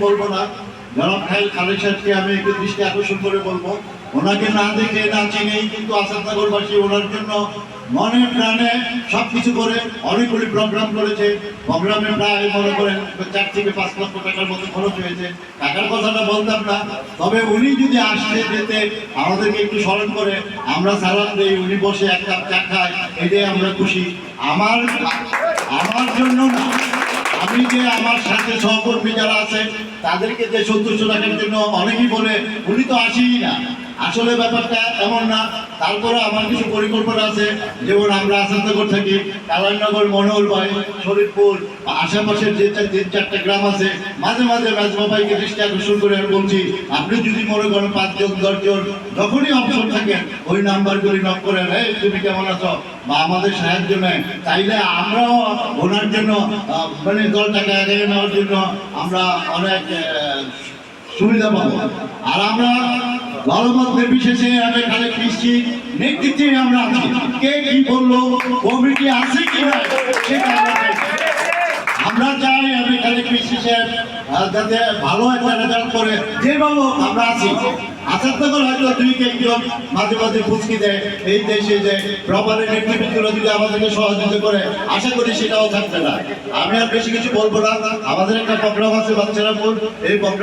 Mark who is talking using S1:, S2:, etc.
S1: বলবো না। জনাব খালেদ সাহেবকে আমি একটু দৃষ্টি আকর্ষণ করে বলবো, ওনাকে না দেখে না চিনেই কিন্তু আসাদনগরবাসী ওনার জন্য মনে প্রাণে সবকিছু করে অনেকগুলি প্রোগ্রাম করেছে। প্রোগ্রামে প্রায় মনে করেন 4 থেকে 5 লক্ষ টাকার মতো খরচ হয়েছে। টাকার কথাটা বলতাম না, তবে উনি যদি আসতে যেতে আমাদেরকে একটু স্মরণ করে আমরা সালাম দিই, উনি বসে এক কাপ চা খায়, এটাই আমরা খুশি। আমার জন্য না, আমি যে আমার সাথে সহকর্মী যারা আছে তাদেরকে যে সন্তুষ্ট রাখার জন্য অনেকেই বলে উনি তো আসেই না। আসলে ব্যাপারটা এমন না। তারপরে আমার কিছু পরিকল্পনা আছে, যেমন আমরা আসাদনগর থাকি, কালাইনগর, মনোহরভাই, শরীফপুর, আশেপাশের যে 3-4টা গ্রাম আছে, মাঝে মাঝে মেজবা ভাইকে দৃষ্টি আকর্ষণ করে আমি বলছি, আপনি যদি মনে করেন 5 জন 10 জন যখনই অপশন থাকেন ওই নাম্বারগুলি নক করেন, এই তুমি কেমন আছো, বা আমাদের সাহায্য নেয়, তাইলে আমরাও ওনার জন্য মানে দল টাকা আগে নেওয়ার জন্য আমরা অনেক সুবিধা পাবো। আর আমরা দলমত নির্বিশেষে আমি খালেদ কৃষি নেতৃত্বে আমরা আছি। কে কি বললো, কমিটি আছে কিনা সেটা আমরা চাই। আমি খালেদ কৃষি যাতে ভালো একটা রেজাল্ট করে যেভাবে আমরা আছি। আসাদনগর হয়তো 2-1 মাঝে মাঝে ফুচকি দেয়, এই দেশে যে প্রপারে নেতৃত্বগুলো যদি আমাদেরকে সহযোগিতা করে, আশা করি সেটাও থাকবে না। আমি আর বেশি কিছু বলবো না। আমাদের একটা প্রোগ্রাম আছে বাচ্চারাপুর, এই